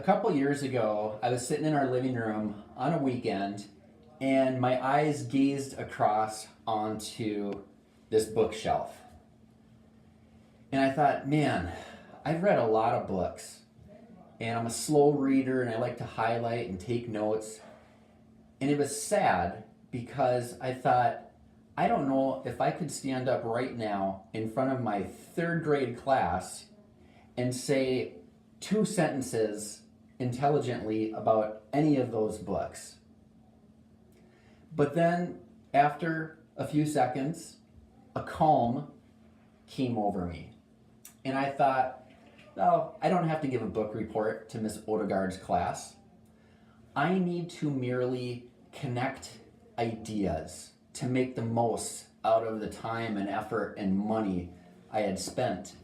couple years ago, I was sitting in our living room on a weekend, and my eyes gazed across onto this bookshelf. And I thought, man, I've read a lot of books, and I'm a slow reader, and I like to highlight and take notes. And it was sad because I thought, I don't know if I could stand up right now in front of my third grade class and say two sentences intelligently about any of those books. But then, after a few seconds, a calm came over me. And I thought, oh, I don't have to give a book report to Miss Odegaard's class. I need to merely connect ideas to make the most out of the time and effort and money I had spent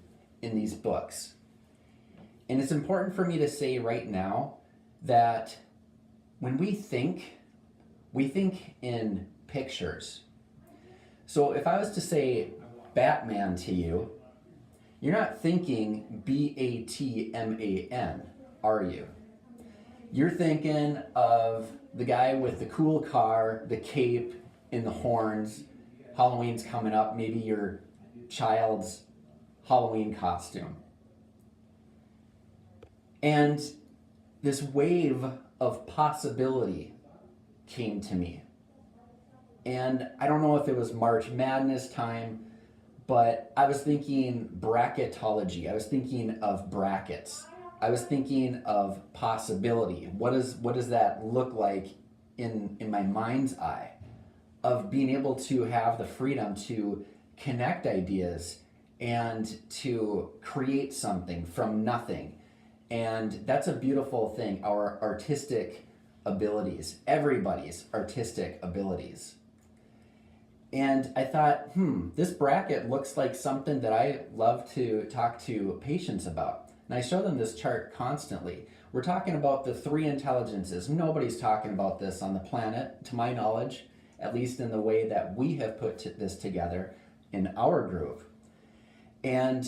in these books. And it's important for me to say right now that when we think in pictures. So if I was to say Batman to you, you're not thinking Batman, are you? You're thinking of the guy with the cool car, the cape, and the horns. Halloween's coming up, maybe your child's Halloween costume. And this wave of possibility came to me. And I don't know if it was March Madness time, but I was thinking bracketology. I was thinking of brackets. I was thinking of possibility. What does that look like in my mind's eye? Of being able to have the freedom to connect ideas and to create something from nothing. And that's a beautiful thing, our artistic abilities, everybody's artistic abilities. And I thought, this bracket looks like something that I love to talk to patients about. And I show them this chart constantly. We're talking about the three intelligences. Nobody's talking about this on the planet, to my knowledge, at least in the way that we have put this together in our group. And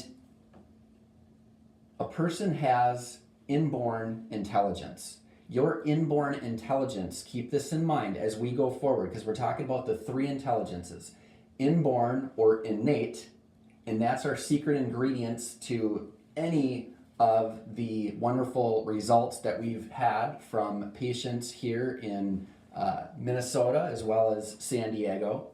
a person has inborn intelligence. Your inborn intelligence, keep this in mind as we go forward, because we're talking about the three intelligences. Inborn or innate, and that's our secret ingredients to any of the wonderful results that we've had from patients here in Minnesota as well as San Diego.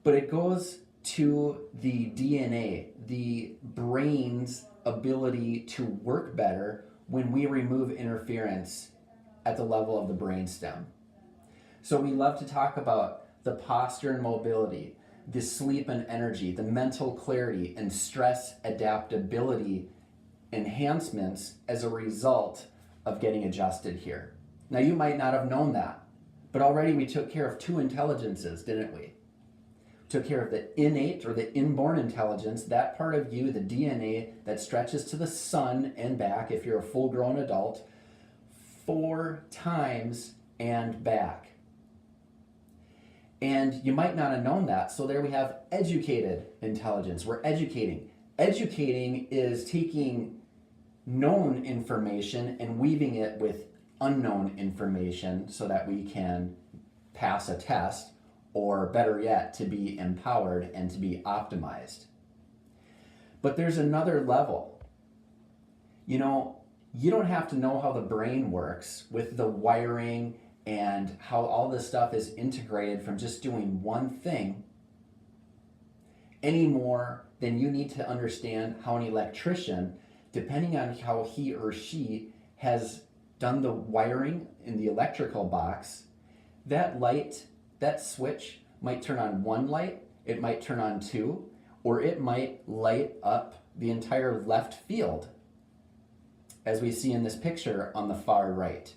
But it goes to the DNA, the brain's ability to work better when we remove interference at the level of the brainstem. So we love to talk about the posture and mobility, the sleep and energy, the mental clarity and stress adaptability enhancements as a result of getting adjusted here. Now you might not have known that, but already we took care of two intelligences, didn't we? Took care of the innate or the inborn intelligence, that part of you, the DNA that stretches to the sun and back if you're a full-grown adult, 4 times and back. And you might not have known that, so there we have educated intelligence. We're educating. Educating is taking known information and weaving it with unknown information so that we can pass a test, or better yet, to be empowered and to be optimized. But there's another level. You don't have to know how the brain works with the wiring and how all this stuff is integrated from just doing one thing any more than you need to understand how an electrician, depending on how he or she has done the wiring in the electrical box, that light, that switch might turn on one light, it might turn on 2, or it might light up the entire left field, as we see in this picture on the far right.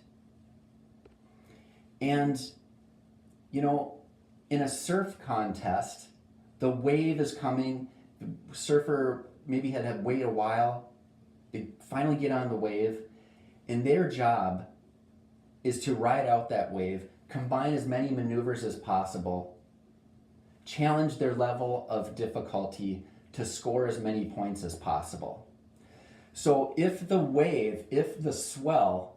And, in a surf contest, the wave is coming, the surfer maybe had to wait a while, they finally get on the wave, and their job is to ride out that wave, combine as many maneuvers as possible, challenge their level of difficulty to score as many points as possible. So if the wave, if the swell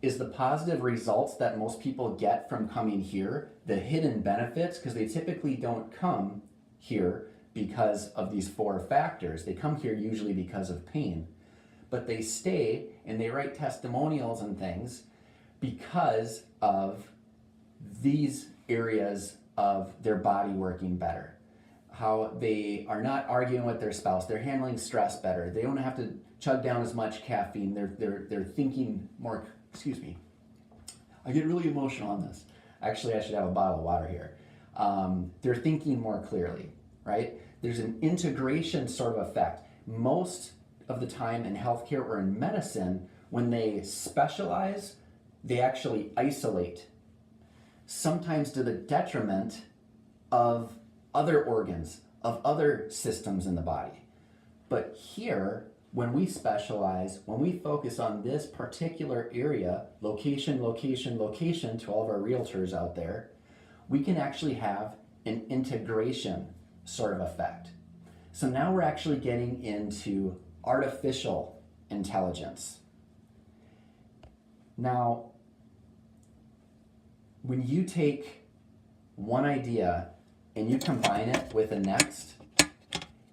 is the positive results that most people get from coming here, the hidden benefits, because they typically don't come here because of these 4 factors. They come here usually because of pain. But they stay and they write testimonials and things because of these areas of their body working better. How they are not arguing with their spouse, they're handling stress better, they don't have to chug down as much caffeine, they're thinking more, excuse me, I get really emotional on this. Actually, I should have a bottle of water here. They're thinking more clearly, right? There's an integration sort of effect. Most of the time in healthcare or in medicine, when they specialize, they actually isolate, sometimes to the detriment of other organs, of other systems in the body. But here, when we specialize, when we focus on this particular area, location, location, location, to all of our realtors out there, we can actually have an integration sort of effect. So now we're actually getting into artificial intelligence. Now, when you take one idea and you combine it with the next,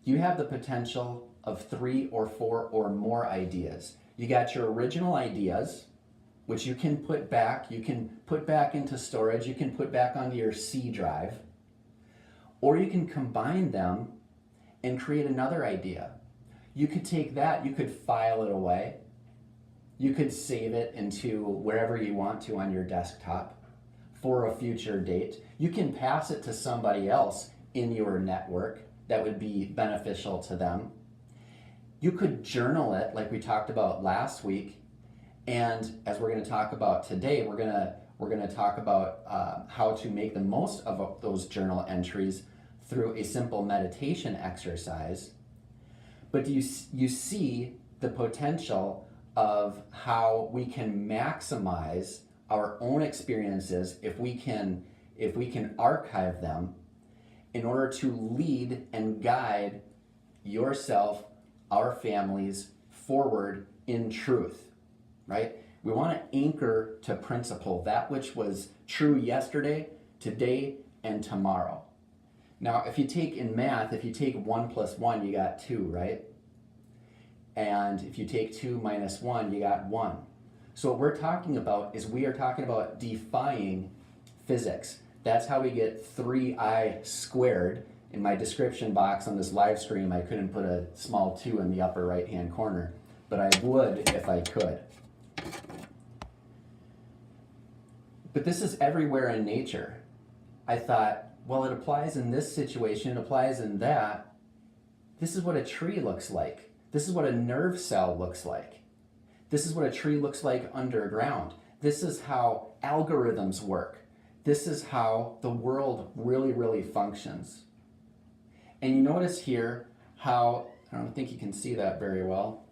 you have the potential of 3 or 4 or more ideas. You got your original ideas, which you can put back into storage, you can put back onto your C drive, or you can combine them and create another idea. You could take that, you could file it away, you could save it into wherever you want to on your desktop for a future date. You can pass it to somebody else in your network that would be beneficial to them. You could journal it like we talked about last week, and as we're going to talk about today, we're going to talk about how to make the most of those journal entries through a simple meditation exercise. But do you see the potential of how we can maximize our own experiences if we can archive them in order to lead and guide yourself, our families, forward in truth, right? We want to anchor to principle, that which was true yesterday, today, and tomorrow. Now, if you take in math, if you take 1 plus 1, you got 2, right? And if you take 2 minus 1, you got 1. So what we're talking about is we are talking about defying physics. That's how we get 3i squared. In my description box on this live stream, I couldn't put a small 2 in the upper right-hand corner, but I would if I could. But this is everywhere in nature. I thought, well, it applies in this situation, it applies in that. This is what a tree looks like. This is what a nerve cell looks like. This is what a tree looks like underground. This is how algorithms work. This is how the world really, really functions. And you notice here how, I don't think you can see that very well,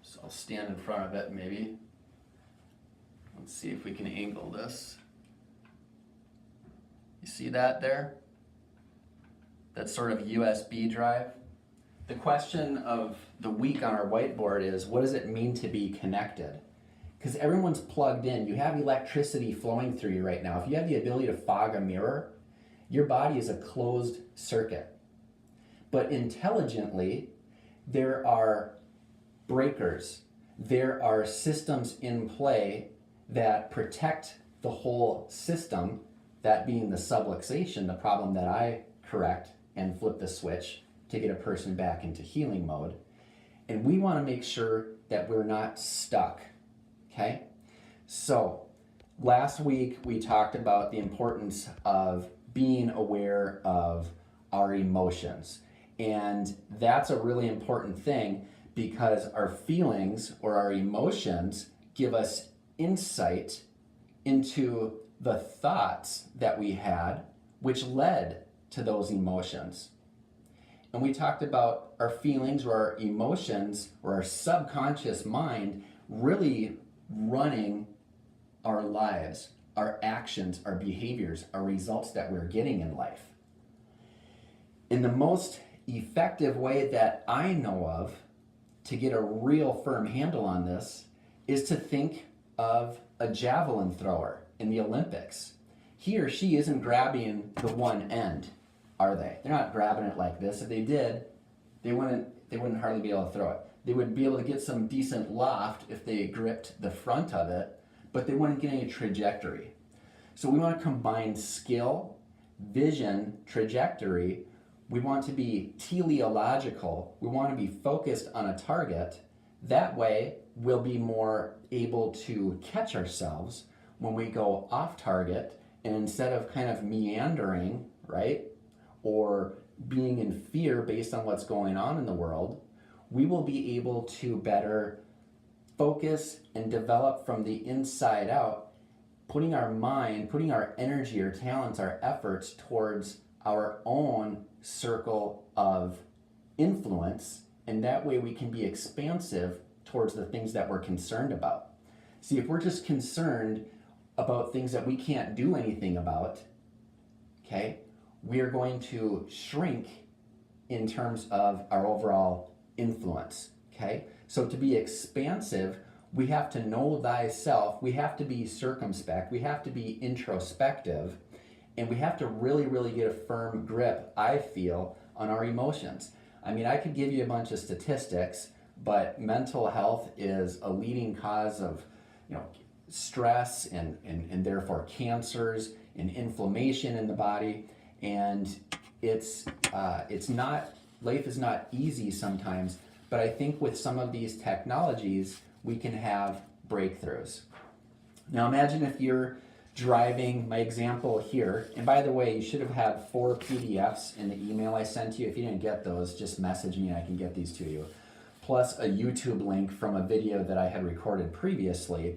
so I'll stand in front of it maybe. Let's see if we can angle this. You see that there? That sort of USB drive. The question of the week on our whiteboard is, what does it mean to be connected? Because everyone's plugged in. You have electricity flowing through you right now. If you have the ability to fog a mirror, your body is a closed circuit. But intelligently, there are breakers. There are systems in play that protect the whole system, that being the subluxation, the problem that I correct and flip the switch to get a person back into healing mode. And we want to make sure that we're not stuck, okay? So last week we talked about the importance of being aware of our emotions. And that's a really important thing because our feelings or our emotions give us insight into the thoughts that we had, which led to those emotions. And we talked about our feelings or our emotions or our subconscious mind really running our lives, our actions, our behaviors, our results that we're getting in life. In the most effective way that I know of to get a real firm handle on this is to think of a javelin thrower in the Olympics. He or she isn't grabbing the one end, are they? They're not grabbing it like this. If they did, they wouldn't hardly be able to throw it. They would be able to get some decent loft if they gripped the front of it, but they wouldn't get any trajectory. So we want to combine skill, vision, trajectory. We want to be teleological. We want to be focused on a target. That way, we'll be more able to catch ourselves when we go off target, and instead of kind of meandering, right, or being in fear based on what's going on in the world, we will be able to better focus and develop from the inside out, putting our mind, putting our energy, our talents, our efforts towards our own circle of influence, and that way we can be expansive towards the things that we're concerned about. See, if we're just concerned about things that we can't do anything about, okay, we are going to shrink in terms of our overall influence, okay? So to be expansive, we have to know thyself, we have to be circumspect, we have to be introspective, and we have to really, really get a firm grip, I feel, on our emotions. I mean, I could give you a bunch of statistics, but mental health is a leading cause of, stress and therefore cancers and inflammation in the body. And it's not, life is not easy sometimes, but I think with some of these technologies, we can have breakthroughs. Now imagine if you're driving, my example here, and by the way, you should have had 4 PDFs in the email I sent you. If you didn't get those, just message me and I can get these to you. Plus a YouTube link from a video that I had recorded previously.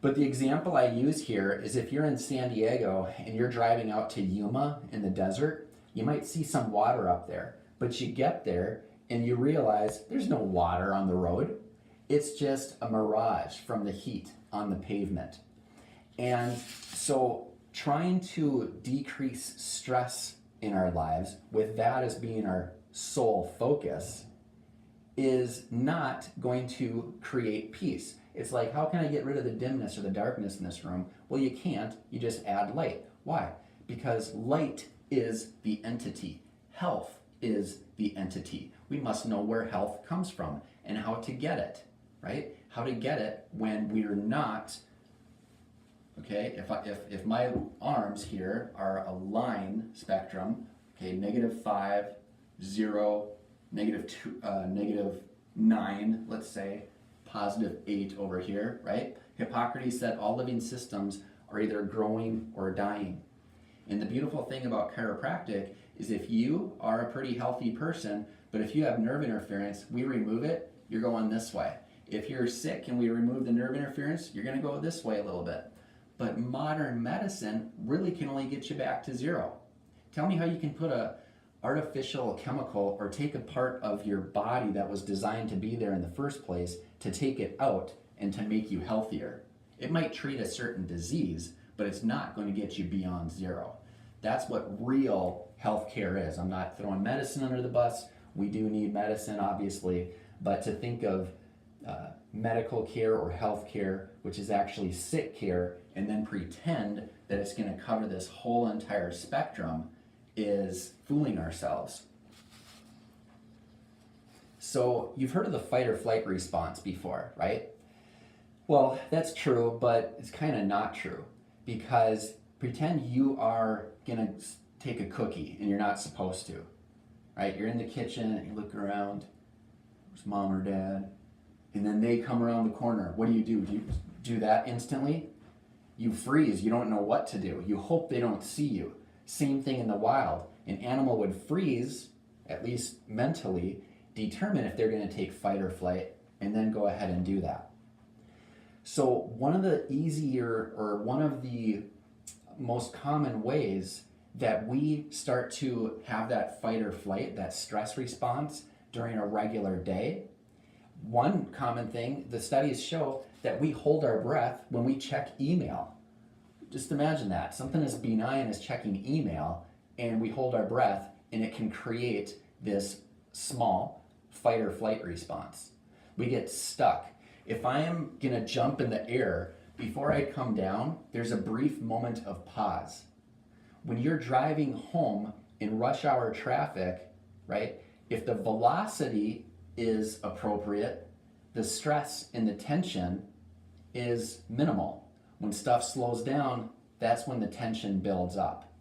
But the example I use here is if you're in San Diego and you're driving out to Yuma in the desert, you might see some water up there, but you get there and you realize there's no water on the road. It's just a mirage from the heat on the pavement. And so trying to decrease stress in our lives, with that as being our sole focus, is not going to create peace. It's like, how can I get rid of the dimness or the darkness in this room? Well, you can't. You just add light. Why? Because light is the entity. Health is the entity. We must know where health comes from and how to get it, right? How to get it when we're not, okay, if my arms here are a line spectrum, okay, -5, 0, -2, -9, let's say, +8 over here, right? Hippocrates said all living systems are either growing or dying. And the beautiful thing about chiropractic is if you are a pretty healthy person, but if you have nerve interference, we remove it, you're going this way. If you're sick and we remove the nerve interference, you're gonna go this way a little bit. But modern medicine really can only get you back to 0. Tell me how you can put a artificial chemical or take a part of your body that was designed to be there in the first place to take it out and to make you healthier. It might treat a certain disease, but it's not going to get you beyond 0. That's what real healthcare is. I'm not throwing medicine under the bus. We do need medicine, obviously, but to think of medical care or health care, which is actually sick care, and then pretend that it's going to cover this whole entire spectrum, is fooling ourselves. So you've heard of the fight or flight response before, right? Well, that's true, but it's kind of not true, because pretend you are gonna take a cookie and you're not supposed to, right? You're in the kitchen and you look around, there's mom or dad, and then they come around the corner. What do? Do you do that instantly? You freeze, you don't know what to do. You hope they don't see you. Same thing in the wild. An animal would freeze, at least mentally, determine if they're going to take fight or flight, and then go ahead and do that. So one of the most common ways that we start to have that fight or flight, that stress response during a regular day, one common thing, the studies show that we hold our breath when we check email. Just imagine that. Something as benign as checking email, and we hold our breath, and it can create this small fight or flight response. We get stuck. If I am gonna jump in the air, before I come down, there's a brief moment of pause. When you're driving home in rush hour traffic, right, if the velocity is appropriate, the stress and the tension is minimal. When stuff slows down, that's when the tension builds up.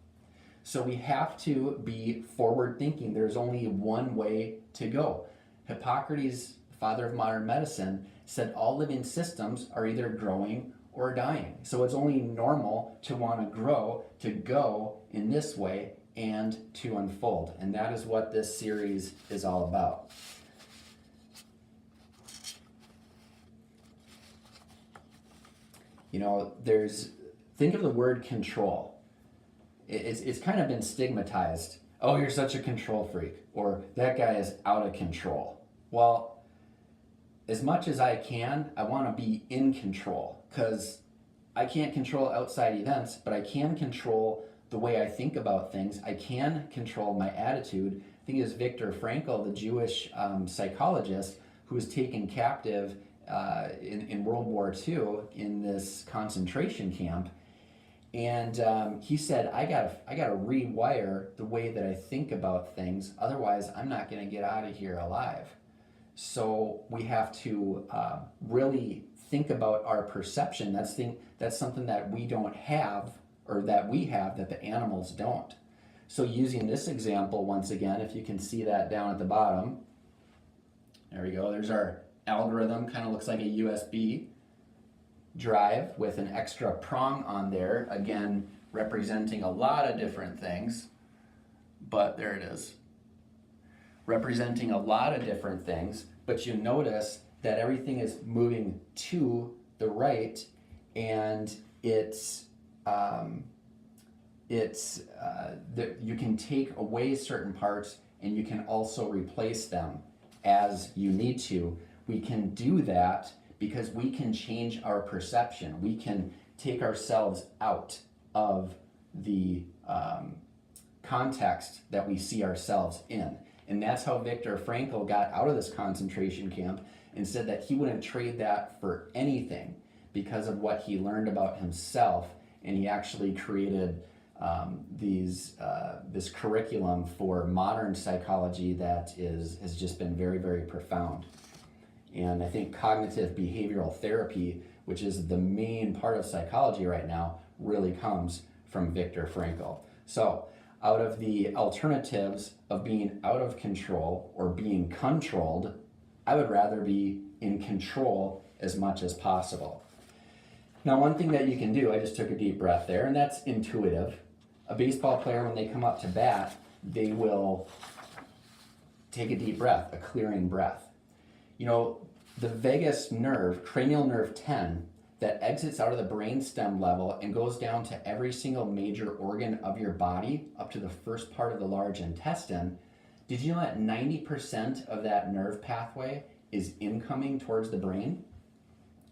So we have to be forward thinking. There's only one way to go. Hippocrates, father of modern medicine, said all living systems are either growing or dying. So it's only normal to want to grow, to go in this way, and to unfold. And that is what this series is all about. You know, think of the word control. It's kind of been stigmatized. Oh, you're such a control freak, or that guy is out of control. Well, as much as I can, I want to be in control, because I can't control outside events, but I can control the way I think about things. I can control my attitude. I think it was Viktor Frankl, the Jewish psychologist, who was taken captive in World War II in this concentration camp. And he said, I gotta rewire the way that I think about things. Otherwise, I'm not gonna get out of here alive. So we have to really think about our perception. That's something that we don't have, or that we have that the animals don't. So using this example once again, if you can see that down at the bottom, there we go. There's our algorithm. Kind of looks like a USB drive with an extra prong on there, again representing a lot of different things, but there it is, representing a lot of different things. But you notice that everything is moving to the right, and you can take away certain parts and you can also replace them as you need to. We can do that because we can change our perception. We can take ourselves out of the context that we see ourselves in. And that's how Viktor Frankl got out of this concentration camp, and said that he wouldn't trade that for anything because of what he learned about himself. And he actually created this curriculum for modern psychology that has just been very, very profound. And I think cognitive behavioral therapy, which is the main part of psychology right now, really comes from Viktor Frankl. So out of the alternatives of being out of control or being controlled, I would rather be in control as much as possible. Now, one thing that you can do, I just took a deep breath there, and that's intuitive. A baseball player, when they come up to bat, they will take a deep breath, a clearing breath. You know, the vagus nerve, cranial nerve 10, that exits out of the brainstem level and goes down to every single major organ of your body, up to the first part of the large intestine. Did you know that 90% of that nerve pathway is incoming towards the brain?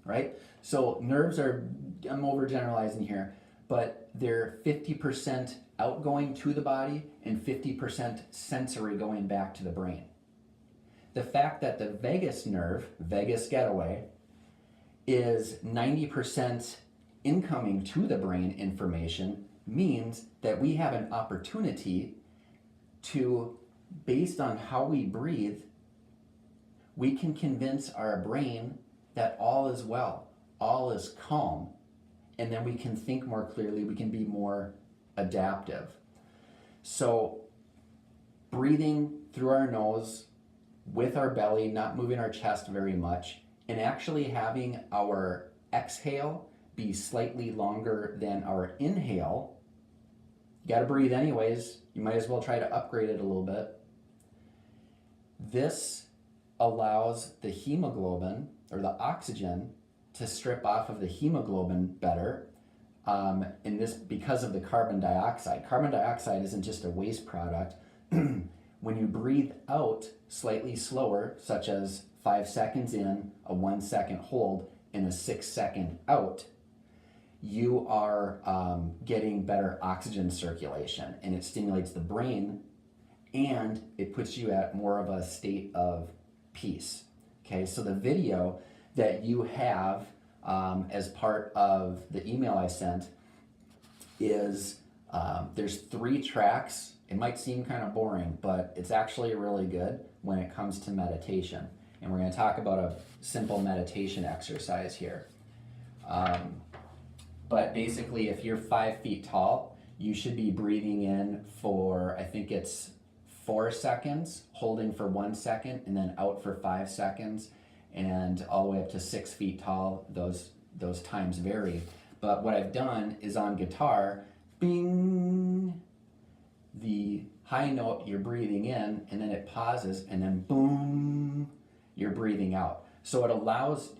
Right? So nerves are, I'm overgeneralizing here, but they're 50% outgoing to the body and 50% sensory going back to the brain. The fact that the vagus nerve, vagus getaway, is 90% incoming to the brain information means that we have an opportunity to, based on how we breathe, we can convince our brain that all is well, all is calm, and then we can think more clearly, we can be more adaptive. So breathing through our nose with our belly, not moving our chest very much, and actually having our exhale be slightly longer than our inhale. You gotta breathe anyways, you might as well try to upgrade it a little bit. This allows the hemoglobin, or the oxygen, to strip off of the hemoglobin better, and this because of the carbon dioxide. Carbon dioxide isn't just a waste product. When you breathe out slightly slower, such as 5 seconds in, a 1 second hold, and a 6 second out, you are getting better oxygen circulation, and it stimulates the brain, and it puts you at more of a state of peace. Okay, so the video that you have as part of the email I sent is there's 3 tracks. It might seem kind of boring, but it's actually really good when it comes to meditation. And we're going to talk about a simple meditation exercise here. But basically, if you're 5 feet tall, you should be breathing in for, I think it's 4 seconds, holding for 1 second, and then out for 5 seconds, and all the way up to 6 feet tall. Those times vary. But what I've done is on guitar, bing, the high note you're breathing in, and then it pauses, and then boom, you're breathing out. So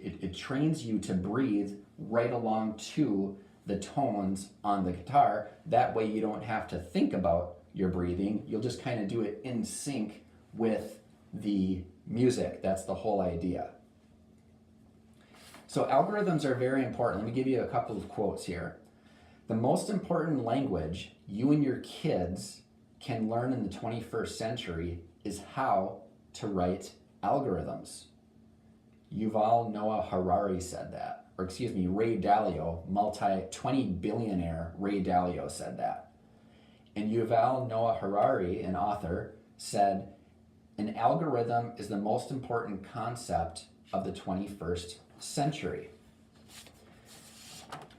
it trains you to breathe right along to the tones on the guitar. That way you don't have to think about your breathing. You'll just kind of do it in sync with the music. That's the whole idea. So algorithms are very important. Let me give you a couple of quotes here. The most important language you and your kids can learn in the 21st century is how to write algorithms. Yuval Noah Harari said that, or excuse me, Ray Dalio, multi-20 billionaire Ray Dalio said that. And Yuval Noah Harari, an author, said, an algorithm is the most important concept of the 21st century.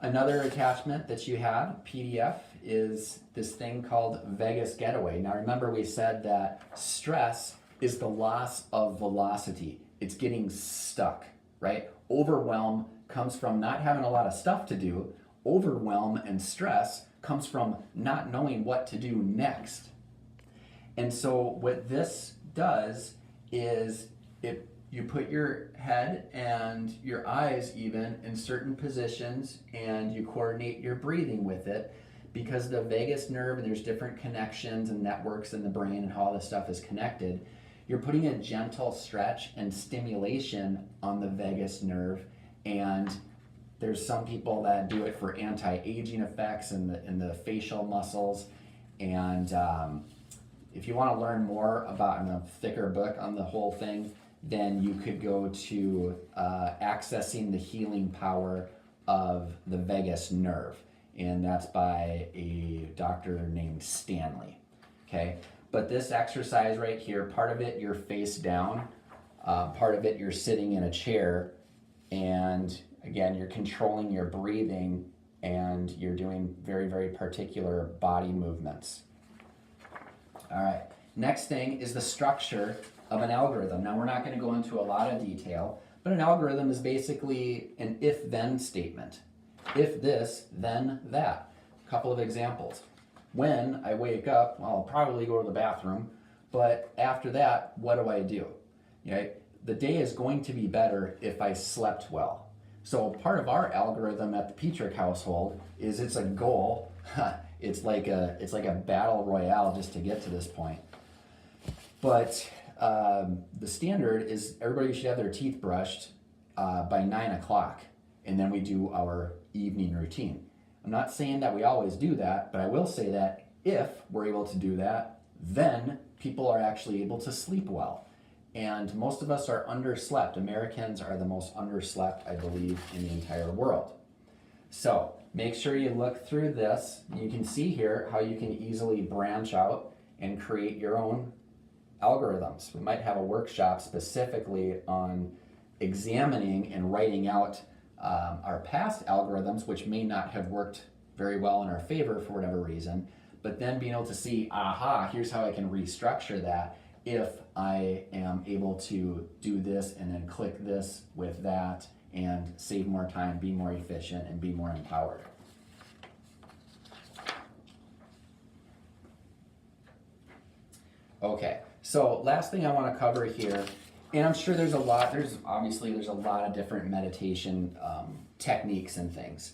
Another attachment that you had, PDF, is this thing called Vegas Getaway. Now remember, we said that stress is the loss of velocity. It's getting stuck, right? Overwhelm comes from not having a lot of stuff to do. Overwhelm and stress comes from not knowing what to do next. And so what this does is you put your head and your eyes even in certain positions, and you coordinate your breathing with it, because the vagus nerve, and there's different connections and networks in the brain and how all this stuff is connected. You're putting a gentle stretch and stimulation on the vagus nerve, and there's some people that do it for anti-aging effects in the facial muscles. And if you want to learn more about a thicker book on the whole thing, then you could go to Accessing the Healing Power of the Vagus Nerve, and that's by a doctor named Stanley. Okay, but this exercise right here, part of it you're face down, part of it you're sitting in a chair, and again you're controlling your breathing, and you're doing very, very particular body movements. All right, next thing is the structure of an algorithm. Now we're not going to go into a lot of detail, but an algorithm is basically an if-then statement. If this, then that. A couple of examples. When I wake up, I'll probably go to the bathroom, but after that, what do I do? Okay? The day is going to be better if I slept well. So part of our algorithm at the Petrick household is it's a goal. It's like a battle royale just to get to this point. But the standard is everybody should have their teeth brushed by 9 o'clock, and then we do our evening routine. I'm not saying that we always do that, but I will say that if we're able to do that, then people are actually able to sleep well. And most of us are underslept. Americans are the most underslept, I believe, in the entire world. So make sure you look through this. You can see here how you can easily branch out and create your own algorithms. We might have a workshop specifically on examining and writing out our past algorithms, which may not have worked very well in our favor for whatever reason, but then being able to see, aha, here's how I can restructure that if I am able to do this and then click this with that and save more time, be more efficient, and be more empowered. Okay, so last thing I want to cover here, and I'm sure there's a lot of different meditation techniques and things,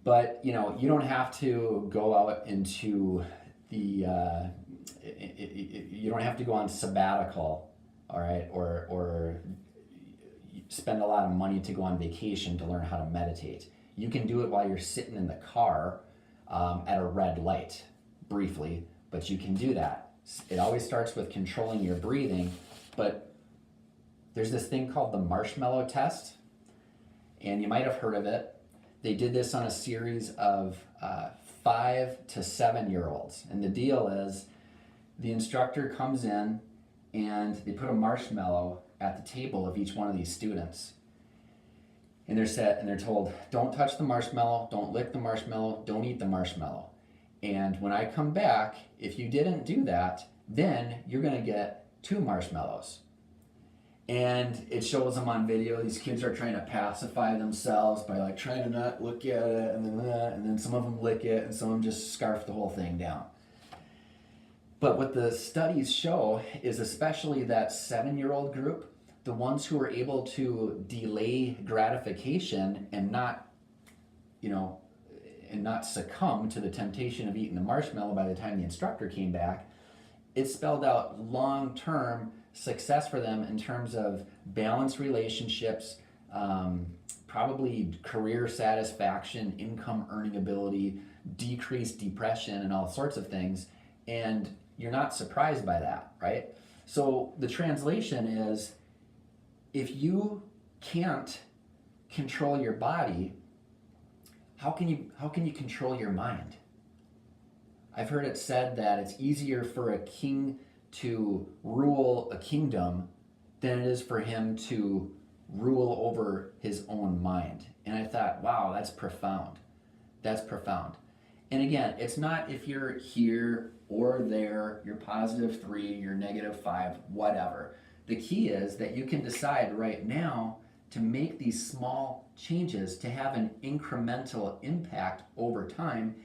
but you don't have to go out into the you don't have to go on sabbatical, all right, or spend a lot of money to go on vacation to learn how to meditate. You can do it while you're sitting in the car at a red light, briefly, but you can do that. It always starts with controlling your breathing, but there's this thing called the marshmallow test, and you might have heard of it. They did this on a series of 5 to 7-year-olds. And the deal is the instructor comes in and they put a marshmallow at the table of each one of these students. And they're told, don't touch the marshmallow, don't lick the marshmallow, don't eat the marshmallow. And when I come back, if you didn't do that, then you're going to get 2 marshmallows. And it shows them on video. These kids are trying to pacify themselves by like trying to not look at it, and then some of them lick it, and some of them just scarf the whole thing down. But what the studies show is, especially that 7-year-old group, the ones who are able to delay gratification and not, and not succumb to the temptation of eating the marshmallow by the time the instructor came back, it spelled out long-term success for them in terms of balanced relationships, probably career satisfaction, income earning ability, decreased depression, and all sorts of things. And you're not surprised by that, right? So the translation is, if you can't control your body, how can you control your mind? I've heard it said that it's easier for a king to rule a kingdom than it is for him to rule over his own mind. And I thought, wow, that's profound. That's profound. And again, it's not if you're here or there, you're +3, you're -5, whatever. The key is that you can decide right now to make these small changes to have an incremental impact over time.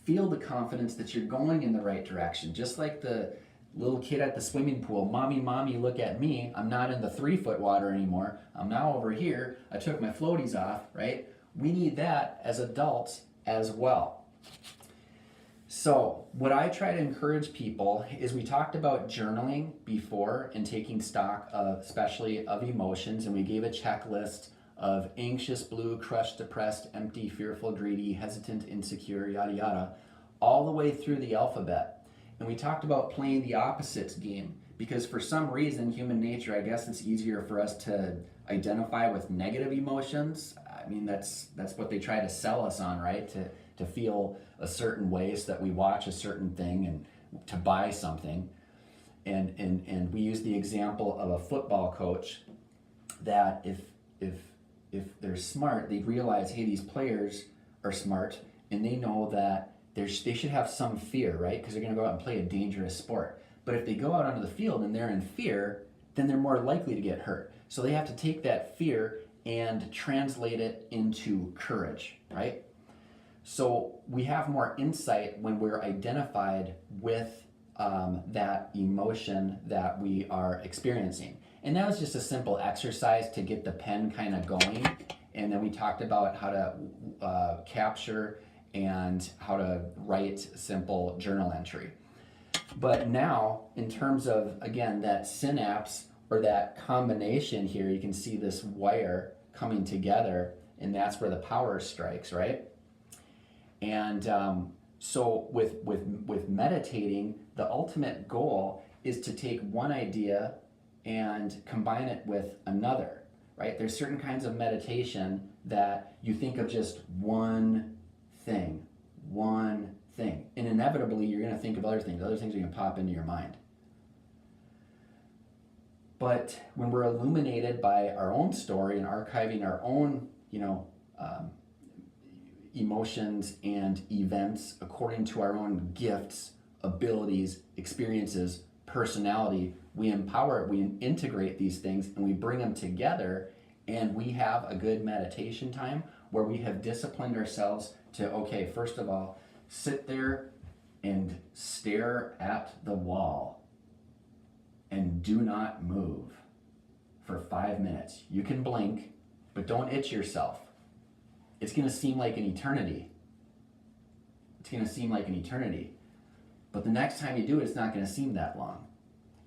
Feel the confidence that you're going in the right direction. Just like the little kid at the swimming pool, mommy, look at me. I'm not in the 3-foot water anymore. I'm now over here. I took my floaties off, right? We need that as adults as well. So what I try to encourage people is, we talked about journaling before and taking stock of, especially of emotions, and we gave a checklist of anxious, blue, crushed, depressed, empty, fearful, greedy, hesitant, insecure, yada yada, all the way through the alphabet. And we talked about playing the opposites game, because for some reason, human nature, I guess it's easier for us to identify with negative emotions. I mean, that's what they try to sell us on, right? To feel a certain way so that we watch a certain thing and to buy something. And we use the example of a football coach that if they're smart, they realize, hey, these players are smart, and they know that they should have some fear, right? Because they're going to go out and play a dangerous sport. But if they go out onto the field and they're in fear, then they're more likely to get hurt. So they have to take that fear and translate it into courage, right? So we have more insight when we're identified with that emotion that we are experiencing. And that was just a simple exercise to get the pen kind of going. And then we talked about how to capture and how to write simple journal entry. But now, in terms of, again, that synapse or that combination here, you can see this wire coming together, and that's where the power strikes, right? And so with meditating, the ultimate goal is to take one idea and combine it with another, right? There's certain kinds of meditation that you think of just one thing. And inevitably, you're going to think of other things. Other things are going to pop into your mind. But when we're illuminated by our own story and archiving our own, emotions and events according to our own gifts, abilities, experiences, personality, we empower it, we integrate these things, and we bring them together, and we have a good meditation time where we have disciplined ourselves to, okay, first of all, sit there and stare at the wall and do not move for 5 minutes. You can blink, but don't itch yourself. It's going to seem like an eternity. But the next time you do it, it's not going to seem that long.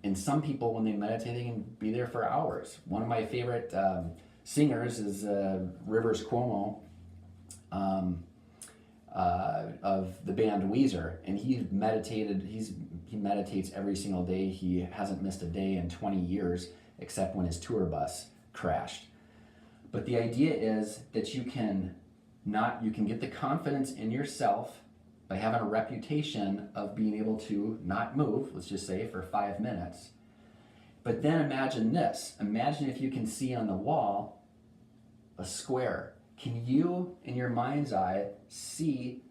And some people, when they meditate, they can be there for hours. One of my favorite singers is Rivers Cuomo of the band Weezer, and he meditates every single day. He hasn't missed a day in 20 years except when his tour bus crashed. But the idea is that you can get the confidence in yourself by having a reputation of being able to not move, let's just say for 5 minutes. But then imagine this. Imagine if you can see on the wall a square. Can you, in your mind's eye, see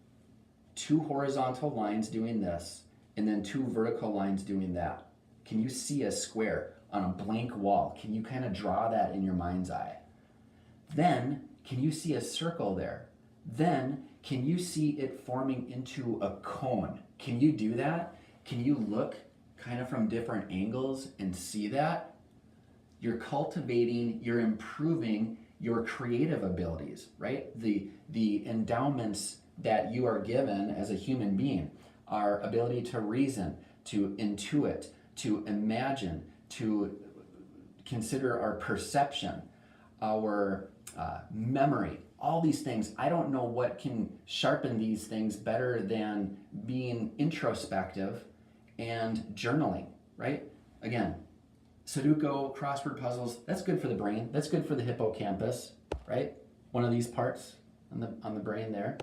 2 horizontal lines doing this and then 2 vertical lines doing that? Can you see a square on a blank wall? Can you kind of draw that in your mind's eye? Then, can you see a circle there? Then, can you see it forming into a cone? Can you do that? Can you look kind of from different angles and see that? You're cultivating, you're improving your creative abilities, right? The endowments that you are given as a human being, our ability to reason, to intuit, to imagine, to consider our perception, our memory, all these things. I don't know what can sharpen these things better than being introspective and journaling, right? Again, Sudoku, crossword puzzles, that's good for the brain. That's good for the hippocampus, right? One of these parts on the brain there.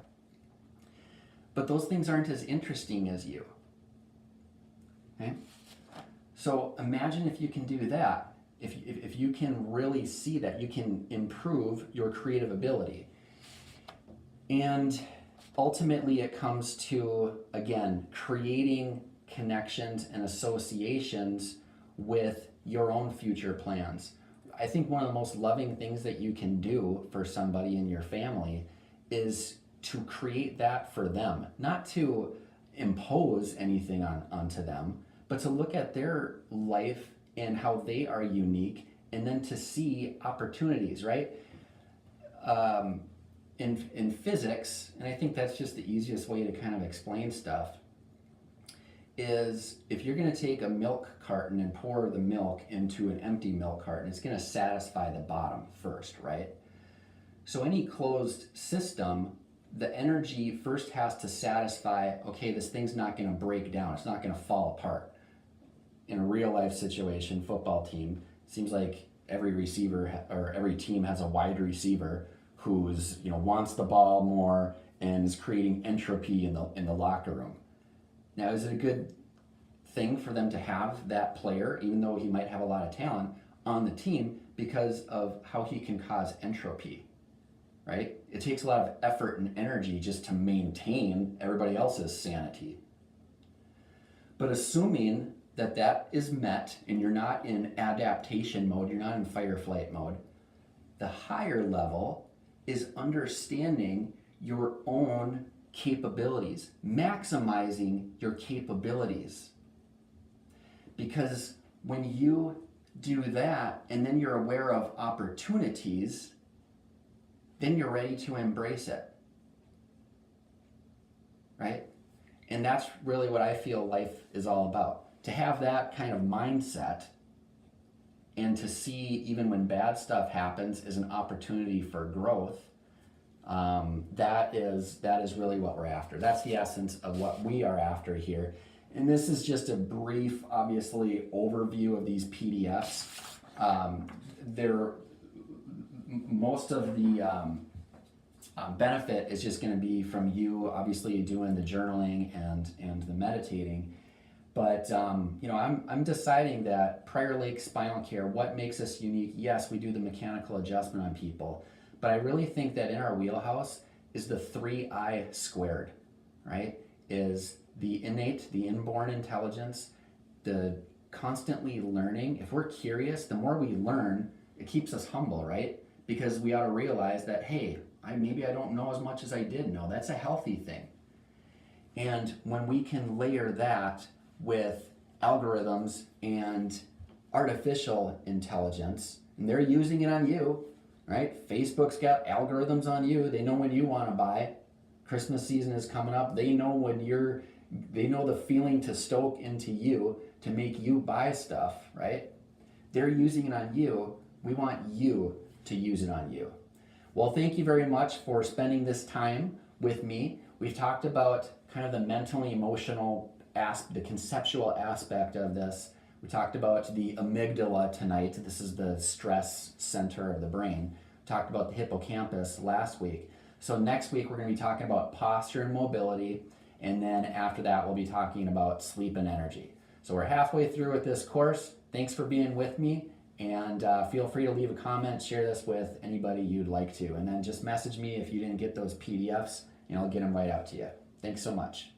But those things aren't as interesting as you, okay? So imagine if you can do that. If you can really see that, you can improve your creative ability. And ultimately it comes to, again, creating connections and associations with your own future plans. I think one of the most loving things that you can do for somebody in your family is to create that for them, not to impose anything onto them, but to look at their life and how they are unique, and then to see opportunities, right? In physics, and I think that's just the easiest way to kind of explain stuff, is if you're going to take a milk carton and pour the milk into an empty milk carton, it's going to satisfy the bottom first, right? So any closed system, the energy first has to satisfy, okay, this thing's not going to break down, it's not going to fall apart. In a real life situation, football team, seems like every receiver or every team has a wide receiver who's, wants the ball more and is creating entropy in the locker room. Now, is it a good thing for them to have that player, even though he might have a lot of talent, on the team because of how he can cause entropy, right? It takes a lot of effort and energy just to maintain everybody else's sanity. But assuming that is met and you're not in adaptation mode, you're not in fight or flight mode, the higher level is understanding your own capabilities, maximizing your capabilities. Because when you do that and then you're aware of opportunities, then you're ready to embrace it, right? And that's really what I feel life is all about. To have that kind of mindset and to see even when bad stuff happens as an opportunity for growth, that is really what we're after. That's the essence of what we are after here. And this is just a brief, obviously, overview of these PDFs. Most of the benefit is just going to be from you, obviously, doing the journaling and the meditating. But I'm deciding that Prior Lake Spinal Care, what makes us unique? Yes, we do the mechanical adjustment on people, but I really think that in our wheelhouse is the 3I squared, right? Is the innate, the inborn intelligence, the constantly learning. If we're curious, the more we learn, it keeps us humble, right? Because we ought to realize that, hey, maybe I don't know as much as I did know. That's a healthy thing. And when we can layer that with algorithms and artificial intelligence, and they're using it on you, right? Facebook's got algorithms on you. They know when you want to buy. Christmas season is coming up. They know they know the feeling to stoke into you to make you buy stuff, right? They're using it on you. We want you to use it on you. Well, thank you very much for spending this time with me. We've talked about kind of the mental, emotional the conceptual aspect of this. We talked about the amygdala tonight. This is the stress center of the brain. We talked about the hippocampus last week. So next week we're going to be talking about posture and mobility, and then after that we'll be talking about sleep and energy. So we're halfway through with this course. Thanks for being with me, and feel free to leave a comment, share this with anybody you'd like to, and then just message me if you didn't get those PDFs, and I'll get them right out to you. Thanks so much.